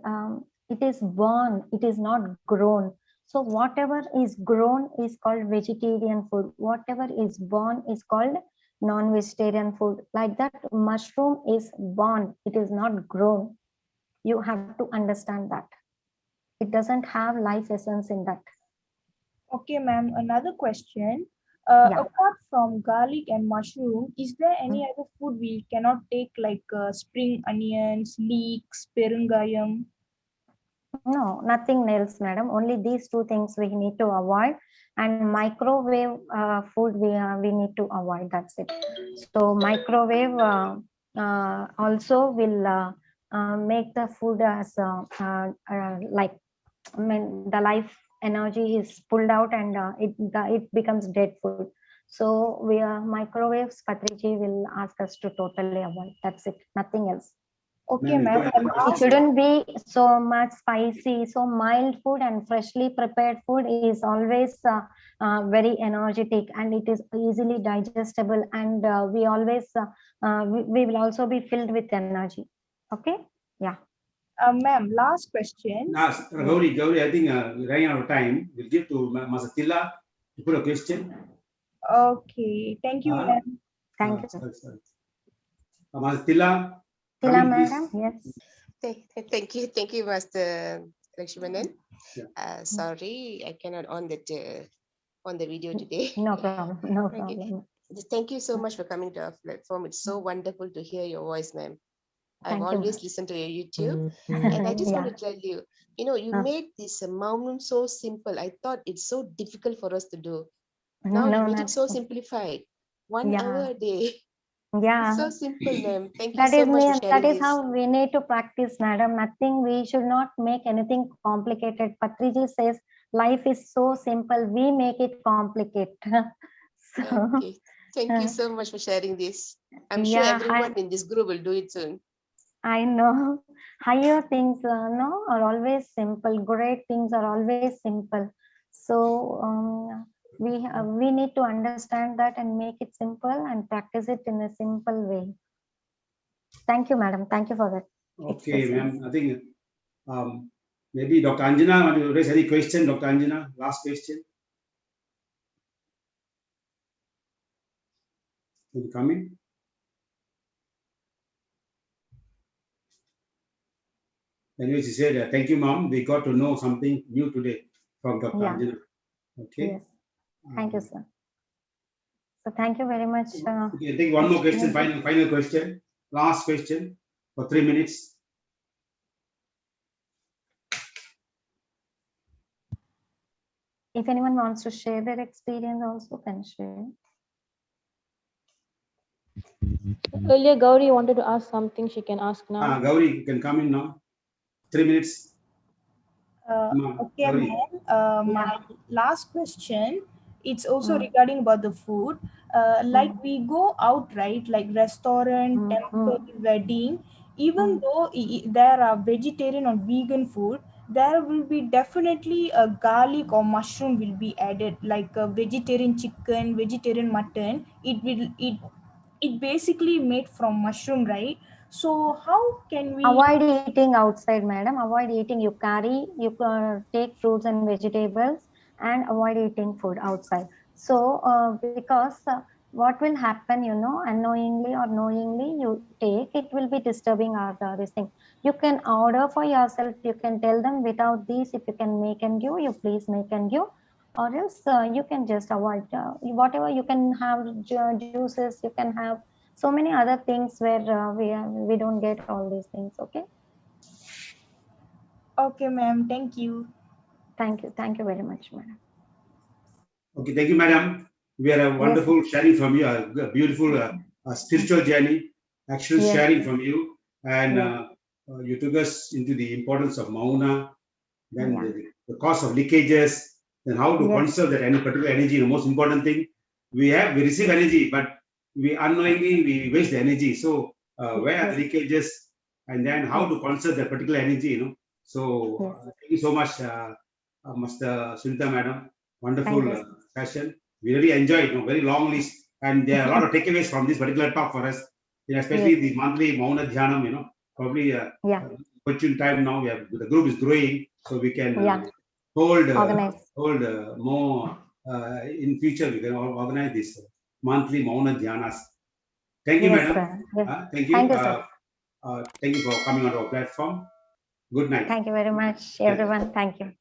it is born, it is not grown. So whatever is grown is called vegetarian food, whatever is born is called non-vegetarian food. Like that, mushroom is born, it is not grown. You have to understand that it doesn't have life essence in that. Okay, ma'am. Another question. Yeah. Apart from garlic and mushroom, is there any other food we cannot take, like spring onions, leeks, perungayam? No, nothing else, madam. Only these two things we need to avoid, and microwave food we need to avoid. That's it. So microwave also will make the food as like, I mean, the life energy is pulled out, and it becomes dead food. So we microwaves, Patriji will ask us to totally avoid. That's it. Nothing else. Okay, Ma'am, ma'am. go The ahead. It last, shouldn't be so much spicy. So mild food and freshly prepared food is always very energetic, and it is easily digestible, and we always we will also be filled with energy. Okay. Yeah. ma'am, last question. Now, Gauri, I think we're running out of time. We'll give to Masatilla to put a question. Okay, thank you, Uh, ma'am. Thank you. sorry. Masatilla, Tila come in, please. madam. Yes. Thank you, Master Lakshmanan. Yeah. Sorry, I cannot on the video today. No problem. No Okay. problem. Just thank you so much for coming to our platform. It's so wonderful to hear your voice, ma'am. I've Thank you, always ma'am. listened to your YouTube, and I just want Yeah. to tell you, you Uh, made this Maunam so simple. I thought it's so difficult for us to do. No, Now you made it not. so simplified. 1 hour Yeah. a day. It's Yeah. so simple, ma'am. Thank you That so is much for that sharing is this. how we need to practice, madam. Nothing. We should not make anything complicated. Patriji says life is so simple. We make it complicated. So Okay. Thank you so much for sharing this. I'm sure yeah, everyone in this group will do it soon. I know higher things no are always simple. Great things are always simple. So we need to understand that and make it simple and practice it in a simple way. Thank you, madam. Thank you for that. Okay, expressions. ma'am. I think maybe Dr. Anjana, want to raise any question? Dr. Anjana, last question. Can you come in? Anyway, she said, thank you, ma'am. We got to know something new today from Dr. Yeah. Anjana. Okay. Yes. Thank you, sir. So thank you very much. Okay, take one more question, final question, last question for 3 minutes. If anyone wants to share their experience, also can share. Earlier, Gauri wanted to ask something. She can ask now. Gauri, you can come in now. 3 minutes. Okay, Gauri. ma'am. My last question, it's also Mm. regarding about the food. Like we go out, right? Like restaurant, temple, wedding. Even though there are vegetarian or vegan food, there will be definitely a garlic or mushroom will be added, like a vegetarian chicken, vegetarian mutton. It basically made from mushroom, right? So how can we? Avoid eating outside, madam. Avoid eating. You take fruits and vegetables and avoid eating food outside. So because what will happen, unknowingly or knowingly you take, it will be disturbing our this thing. You can order for yourself. You can tell them without these, if you can make and give, you please make and give, or else you can just avoid whatever. You can have juices. You can have so many other things where we don't get all these things. Okay. Okay, ma'am. Thank you. Thank you very much, madam. Okay, thank you, madam. We are a wonderful sharing from you, a beautiful spiritual journey, actual Yes. sharing from you. And Yes. you took us into the importance of Mauna, then Yeah. the cause of leakages, then how to Yes. conserve that any particular energy. The most important thing, we receive energy, but we unknowingly we waste the energy. So where are the leakages, and then how to conserve that particular energy. So thank you so much, Mr. Sunita madam. Wonderful Thank you. session. We really enjoyed. Very long list, and there are a lot of takeaways from this particular talk for us. Especially the monthly Mauna Dhyanam. Probably Yeah. opportune time now. The group is growing, so we can hold Organize. more in future. We can organize this monthly Mauna Dhyanas. Thank you, Yes, madam. sir. Yes. Thank you. Thank you, sir. Thank you for coming on our platform. Good night. Thank you very much, everyone. Thank you.